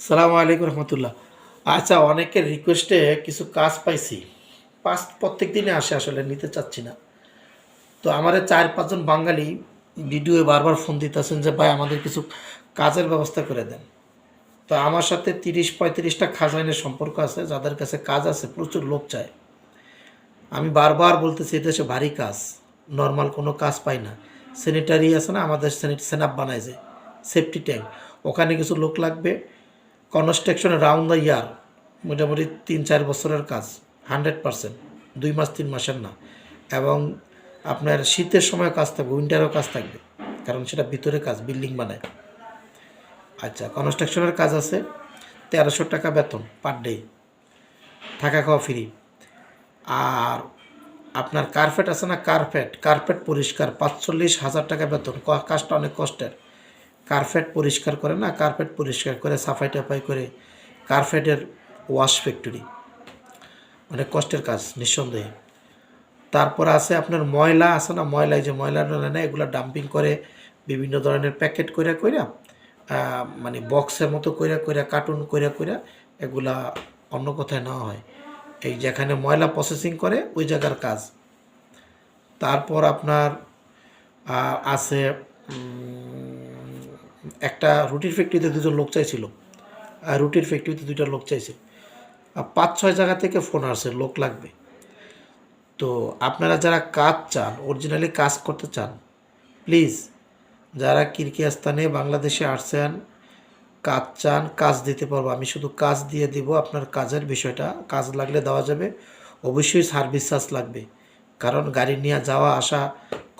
সালামু আলাইকুম রহমতুল্লাহ। আচ্ছা, অনেকের রিকোয়েস্টে কিছু কাজ পাইছি। প্রত্যেক দিনে আসে, আসলে নিতে চাচ্ছি না। তো আমাদের 4-5 জন বাঙালি ভিডিওয়ে বারবার ফোন দিতেছেন যে ভাই আমাদের কিছু কাজের ব্যবস্থা করে দেন। তো আমার সাথে 30-35টা খাজাইনের সম্পর্ক আছে, যাদের কাছে কাজ আছে, প্রচুর লোক চায়। আমি বারবার বলতেছি এদেশে ভারী কাজ, নর্মাল কোনো কাজ পাই না। স্যানিটারি আছে না, আমাদের সেনাপ বানায় যে সেফটি ট্যাঙ্ক, ওখানে কিছু লোক লাগবে। কনস্ট্রাকশনে রাউন্ড দ্য ইয়ার, মোটামুটি 3-4 বছরের কাজ, 100%, 2 মাস 3 মাসের না। এবং আপনার শীতের সময় কাজ থাকবে, উইন্টারও কাজ থাকবে, কারণ সেটা ভিতরে কাজ, বিল্ডিং বানায়। আচ্ছা, কনস্ট্রাকশনের কাজ আছে, 1300 টাকা বেতন পার ডে, থাকা খাওয়া ফ্রি। আর আপনার কার্পেট আছে না, কার্পেট পরিষ্কার 45,000 টাকা বেতন। কাজটা অনেক কষ্টের। কার্পেট পরিষ্কার করে না, কার্পেট পরিষ্কার করে সাফাই টাফাই করে, কার্পেটের ওয়াশ ফ্যাক্টরি, অনেক কষ্টের কাজ নিঃসন্দেহে। তারপর আছে আপনার ময়লা আছে না, ময়লা, এই যে ময়লা না এগুলো ডাম্পিং করে বিভিন্ন ধরনের প্যাকেট কইরা কইরা, মানে বক্সের মতো কইরা কইরা, কার্টুন কইরা কইরা এগুলা অন্য কোথায় নেওয়া হয়। এই যেখানে ময়লা প্রসেসিং করে ওই জায়গার কাজ। তারপর আপনার আছে একটা রুটির ফ্যাক্টরিতে 2জন লোক চাইছিল, রুটির ফ্যাক্টরিতে 2টা লোক চাইছে। 5-6 জায়গা থেকে ফোন আসছে লোক লাগবে। তো আপনারা যারা কাজ চান, অরিজিনালি কাজ করতে চান, প্লিজ, যারা কিরগিজস্তানে বাংলাদেশে আসছেন, কাজ চান, কাজ দিতে পারবো, আমি শুধু কাজ দিয়ে দিব। আপনার কাজের বিষয়টা, কাজ লাগলে দেওয়া যাবে। অবশ্যই সার্ভিস চার্জ লাগবে, কারণ গাড়ি নিয়ে যাওয়া আসা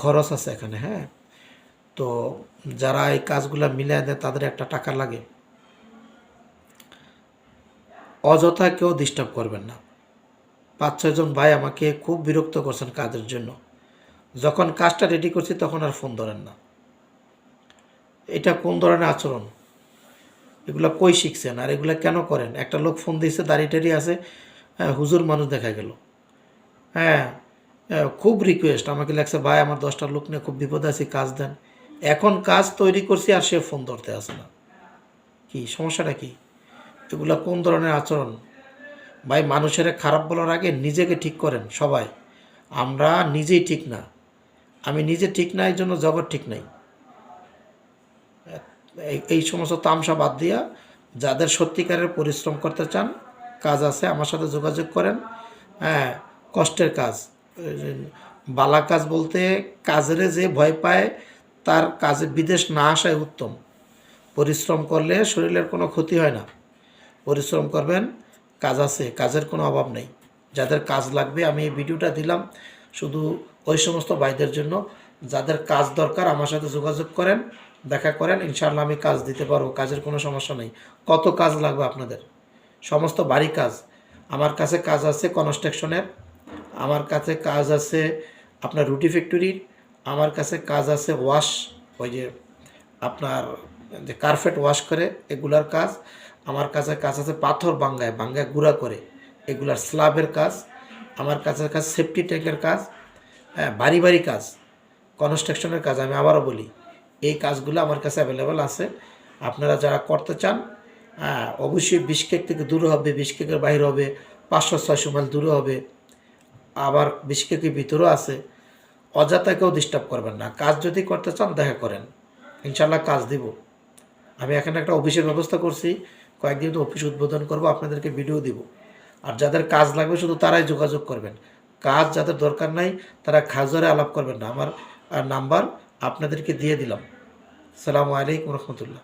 খরচ আছে এখানে। হ্যাঁ, তো যারা এই কাজগুলো মিলিয়ে দেয় তাদের একটা টাকা লাগে। অযথা কেউ ডিস্টার্ব করবেন না। 5-6 জন ভাই আমাকে খুব বিরক্ত করছেন কাজের জন্য। যখন কাজটা রেডি করছি তখন আর ফোন ধরেন না। এটা কোন ধরনের আচরণ? এগুলো কই শিখছেন? আর এগুলো কেন করেন? একটা লোক ফোন দিয়েছে, দাড়ি টাড়ি আছে, হুজুর মানুষ দেখা গেল। হ্যাঁ, খুব রিকোয়েস্ট আমাকে লাগছে, ভাই আমার 10টা লোক নিয়ে খুব বিপদে আছি, কাজ দেন। এখন কাজ তৈরি করছি আর সে ফোন ধরতে আসে না। কি সমস্যাটা কি? এগুলো কোন ধরনের আচরণ? ভাই, মানুষের খারাপ বলার আগে নিজেকে ঠিক করেন সবাই। আমরা নিজেই ঠিক না। আমি নিজে ঠিক না, এই জন্য জগৎ ঠিক নাই। এই সমস্ত তামসা বাদ দিয়া, যাদের সত্যিকারের পরিশ্রম করতে চান, কাজ আছে, আমার সাথে যোগাযোগ করেন। হ্যাঁ, কষ্টের কাজ, বালা কাজ বলতে, কাজের যে ভয় পায় তার কাজে বিদেশ না আসাই উত্তম। পরিশ্রম করলে শরীরের কোনো ক্ষতি হয় না। পরিশ্রম করবেন, কাজ আছে, কাজের কোনো অভাব নেই। যাদের কাজ লাগবে, আমি এই ভিডিওটা দিলাম শুধু ওই সমস্ত ভাইদের জন্য। যাদের কাজ দরকার আমার সাথে যোগাযোগ করেন, দেখা করেন, ইনশাআল্লাহ আমি কাজ দিতে পারবো, কাজের কোনো সমস্যা নেই। কত কাজ লাগবে আপনাদের? সমস্ত বাড়ি কাজ আমার কাছে, কাজ আছে কনস্ট্রাকশনের, আমার কাছে কাজ আছে আপনার রুটি ফ্যাক্টরির, আমার কাছে কাজ আছে ওয়াশ, ওই যে আপনার যে কার্পেট ওয়াশ করে এগুলার কাজ। আমার কাছে কাজ আছে পাথর ভাঙ্গায় ভাঙ্গায় গুঁড়া করে এগুলার স্ল্যাবের কাজ। আমার কাছে কাজ সেফটি ট্যাঙ্কের কাজ, হ্যাঁ, বাড়ি বাড়ি কাজ, কনস্ট্রাকশনের কাজ। আমি আবারও বলি, এই কাজগুলো আমার কাছে অ্যাভেলেবেল আছে। আপনারা যারা করতে চান, হ্যাঁ, অবশ্যই বিশকেক থেকে দূরে হবে, বিশকেকের বাইরে হবে, 500-600 মাইল দূরে হবে, আবার বিশকেকের ভিতরেও আছে। অযথা কেউ ডিস্টার্ব করবেন না। কাজ যদি করতে চান দেখা করেন, ইনশাল্লাহ কাজ দিব। আমি এখানে একটা অফিসের ব্যবস্থা করছি, কয়েকদিন তো অফিস উদ্বোধন করব, আপনাদেরকে ভিডিও দিব। আর যাদের কাজ লাগবে শুধু তারাই যোগাযোগ করবেন। কাজ যাদের দরকার নাই তারা খাজরে আলাপ করবেন না। আমার নাম্বার আপনাদেরকে দিয়ে দিলাম। আসসালামু আলাইকুম রহমতুল্লাহ।